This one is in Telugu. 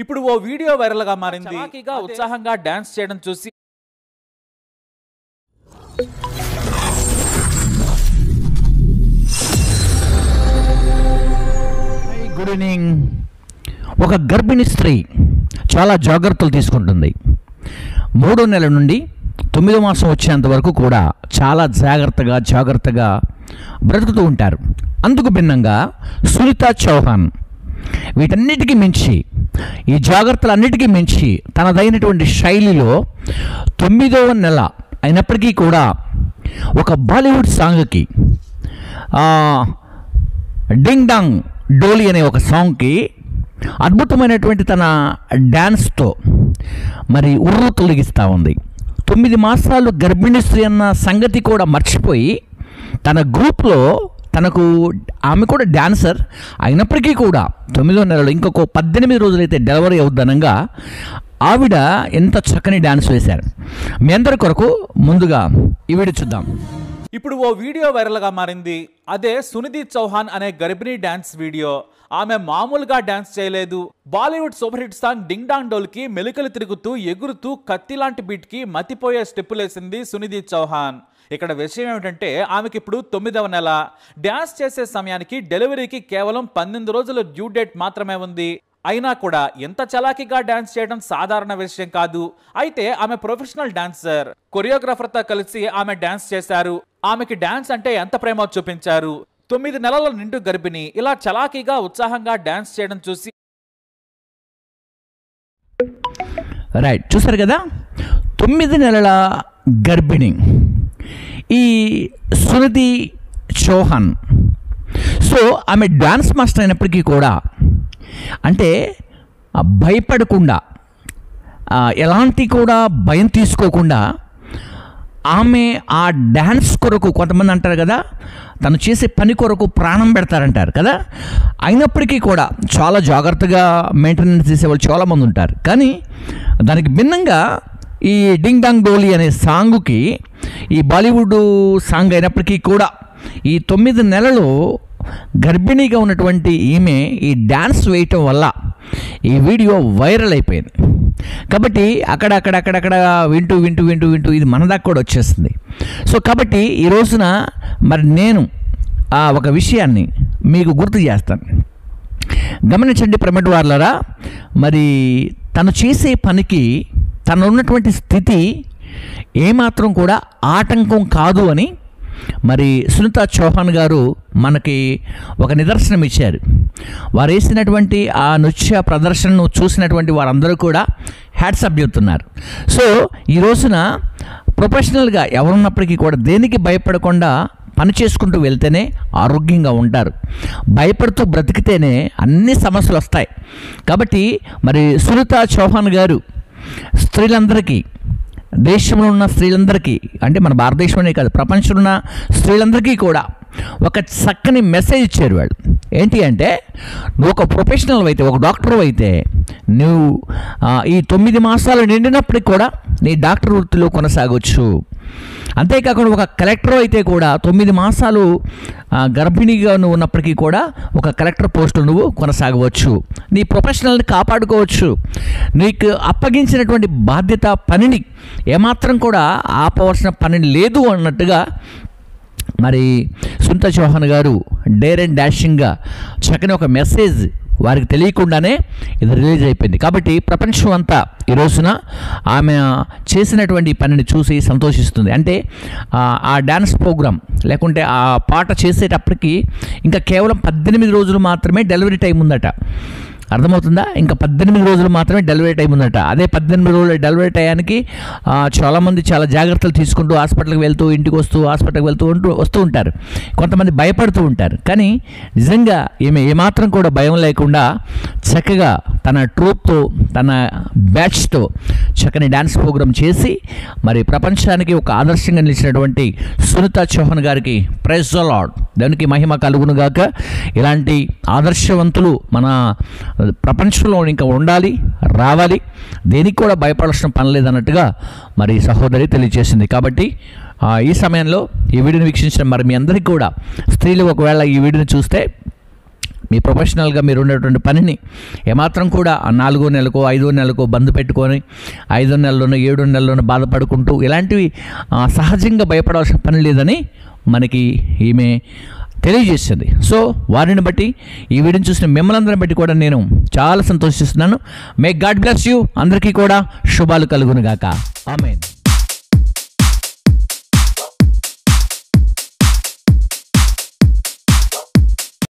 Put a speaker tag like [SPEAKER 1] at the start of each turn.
[SPEAKER 1] ఇప్పుడు ఓ వీడియో వైరల్ గా మారింది. చలాకీగా ఉత్సాహంగా డాన్స్ చేయడం చూసి
[SPEAKER 2] గుడ్ ఈవినింగ్. ఒక గర్భిణీ స్త్రీ చాలా జాగ్రత్తలు తీసుకుంటుంది. 3వ నెల నుండి 9వ మాసం వచ్చేంత వరకు కూడా చాలా జాగ్రత్తగా బ్రతుకుతూ ఉంటారు. అందుకు భిన్నంగా సునీతా చౌహాన్ వీటన్నిటికీ మించి, ఈ జాగ్రత్తలన్నిటికీ మించి తనదైనటువంటి శైలిలో 9వ నెల అయినప్పటికీ కూడా ఒక బాలీవుడ్ సాంగ్కి డింగ్ డాంగ్ డోలీ అనే ఒక సాంగ్కి అద్భుతమైనటువంటి తన డ్యాన్స్తో మరి ఉర్రు తొలగిస్తూ ఉంది. 9 మాసాలు గర్భిణీ స్త్రీ అన్న సంగతి కూడా మర్చిపోయి తన గ్రూప్లో ఆమె కూడా డ్యాన్సర్ అయినప్పటికీ కూడా 9వ నెలలో ఇంకొక 18 రోజులైతే డెలివరీ అవుద్దనంగా ఆవిడ ఎంత చక్కని డ్యాన్స్ వేశారు. మీ అందరి కొరకు ముందుగా ఈ వీడియో చూద్దాం.
[SPEAKER 1] ఇప్పుడు ఓ వీడియో వైరల్ గా మారింది. అదే సునిధి చౌహాన్ అనే గర్భిణీ డాన్స్ వీడియో. ఆమె మామూలుగా డాన్స్ చేయలేదు. Bollywood super hit song ding dong dole కి మెలికలు తిరుగుతూ ఎగురుతూ కత్తి లాంటి బీట్ కి మతిపోయే స్టెప్పులేసింది సునిధి చౌహాన్. ఇక్కడ విషయం ఏమిటంటే ఆమెకి ఇప్పుడు 9వ నెల. డ్యాన్స్ చేసే సమయానికి డెలివరీకి కేవలం 18 రోజుల డ్యూ డేట్ మాత్రమే ఉంది. అయినా కూడా ఎంత చలాకీగా డాన్స్ చేయడం సాధారణ విషయం కాదు. అయితే ఆమె ప్రొఫెషనల్ డాన్సర్. కొరియోగ్రాఫర్తో కలిసి ఆమె డాన్స్ చేశారు. ఆమెకి డాన్స్ అంటే ఎంత ప్రేమో చూపించారు. 9 నెలల నిండు గర్భిణి ఇలా చలాకీగా ఉత్సాహంగా డాన్స్ చేయడం చూసి
[SPEAKER 2] రైట్ చూసారు కదా, 9 నెలల గర్భిణి ఈ సునిధి చౌహాన్. సో ఆమె డాన్స్ మాస్టర్ అయినప్పటికీ కూడా అంటే భయపడకుండా, ఎలాంటి కూడా భయం తీసుకోకుండా ఆమె ఆ డ్యాన్స్ కొరకు, కొంతమంది అంటారు కదా తను చేసే పని కొరకు ప్రాణం పెడతారంటారు కదా, అయినప్పటికీ కూడా చాలా జాగ్రత్తగా మెయింటెనెన్స్ చేసేవాళ్ళు చాలామంది ఉంటారు. కానీ దానికి భిన్నంగా ఈ డింగ్ డాంగ్ డోలీ అనే సాంగుకి, ఈ బాలీవుడ్ సాంగ్ అయినప్పటికీ కూడా ఈ 9 నెలలు గర్భిణీగా ఉన్నటువంటి ఈమె ఈ డ్యాన్స్ వేయటం వల్ల ఈ వీడియో వైరల్ అయిపోయింది. కాబట్టి అక్కడక్కడ వింటూ ఇది మన దాకా కూడా వచ్చేస్తుంది. సో కాబట్టి ఈ రోజున మరి నేను ఒక విషయాన్ని మీకు గుర్తు చేస్తాను. గమనించండి ప్రేమటి వారలారా, మరి తను చేసే పనికి తను ఉన్నటువంటి స్థితి ఏమాత్రం కూడా ఆటంకం కాదు అని మరి సునీతా చౌహాన్ గారు మనకి ఒక నిదర్శనం ఇచ్చారు. వారు వేసినటువంటి ఆ నృత్య ప్రదర్శనను చూసినటువంటి వారందరూ కూడా హ్యాట్సప్ చెప్తున్నారు. సో ఈ రోజున ప్రొఫెషనల్గా ఎవరున్నప్పటికీ కూడా దేనికి భయపడకుండా పని చేసుకుంటూ వెళ్తేనే ఆరోగ్యంగా ఉంటారు. భయపడుతూ బ్రతికితేనే అన్ని సమస్యలు వస్తాయి. కాబట్టి మరి సునీతా చౌహాన్ గారు స్త్రీలందరికీ, దేశంలో ఉన్న స్త్రీలందరికీ, అంటే మన భారతదేశంలోనే కాదు ప్రపంచంలో ఉన్న స్త్రీలందరికీ కూడా ఒక చక్కని మెసేజ్ ఇచ్చారు వాళ్ళు. ఏంటి అంటే, నువ్వు ఒక ప్రొఫెషనల్ అయితే, ఒక డాక్టర్ అయితే, నువ్వు ఈ 9 మాసాలు నిండినప్పటికి కూడా నీ డాక్టర్ వృత్తిలో కొనసాగవచ్చు. అంతేకాకుండా ఒక కలెక్టర్ అయితే కూడా 9 మాసాలు గర్భిణీగా నువ్వు ఉన్నప్పటికీ కూడా ఒక కలెక్టర్ పోస్టులు నువ్వు కొనసాగవచ్చు. నీ ప్రొఫెషనల్ని కాపాడుకోవచ్చు. నీకు అప్పగించినటువంటి బాధ్యత, పనిని ఏమాత్రం కూడా ఆపవలసిన పని లేదు అన్నట్టుగా మరి సునీతా చౌహాన్ గారు డేర్ అండ్ డాషింగ్గా చక్కని ఒక మెసేజ్ వారికి తెలియకుండానే ఇది రిలీజ్ అయిపోయింది. కాబట్టి ప్రపంచం అంతా ఈ రోజున ఆమె చేసినటువంటి పనిని చూసి సంతోషిస్తుంది. అంటే ఆ డ్యాన్స్ ప్రోగ్రామ్ లేకుంటే ఆ పాట చేసేటప్పటికి ఇంకా కేవలం 18 రోజులు మాత్రమే డెలివరీ టైం ఉందట. అర్థమవుతుందా? ఇంకా 18 రోజులు మాత్రమే డెలివరీ టైం ఉందట. అదే 18 రోజుల డెలివరీ టయానికి చాలామంది చాలా జాగ్రత్తలు తీసుకుంటూ హాస్పిటల్కి వెళ్తూ, ఇంటికి హాస్పిటల్కి వస్తూ ఉంటారు. కొంతమంది భయపడుతూ ఉంటారు. కానీ నిజంగా ఈమె ఏమాత్రం కూడా భయం లేకుండా చక్కగా తన ట్రూప్తో, తన బ్యాచ్తో చక్కని డ్యాన్స్ ప్రోగ్రామ్ చేసి మరి ప్రపంచానికి ఒక ఆదర్శంగా నిలిచినటువంటి సునీతా చౌహాన్ గారికి ప్రైజ్ ద లార్డ్, దేవునికి మహిమ కలుగునుగాక. ఇలాంటి ఆదర్శవంతులు మన ప్రపంచంలో ఇంకా ఉండాలి, రావాలి. దేనికి కూడా భయపడాల్సిన పని లేదన్నట్టుగా మరి సహోదరి తెలియజేసింది. కాబట్టి ఈ సమయంలో ఈ వీడియోని వీక్షించిన మరి మీ అందరికీ కూడా, స్త్రీలు ఒకవేళ ఈ వీడియోని చూస్తే మీ ప్రొఫెషనల్గా మీరు ఉన్నటువంటి పనిని ఏమాత్రం కూడా 4వ నెలకో 5వ నెలకో బంద్ పెట్టుకొని 5వ నెలలోనో 7వ నెలలోనో బాధపడుకుంటూ ఇలాంటివి సహజంగా భయపడాల్సిన పని లేదని మనకి ఈమె తెలియజేస్తుంది. సో వారిని బట్టి ఈ వీడియోని చూసిన మిమ్మల్ని అందరిని బట్టి కూడా నేను చాలా సంతోషిస్తున్నాను. May God bless you. అందరికీ కూడా శుభాలు కలుగును గాక. ఆమేన్.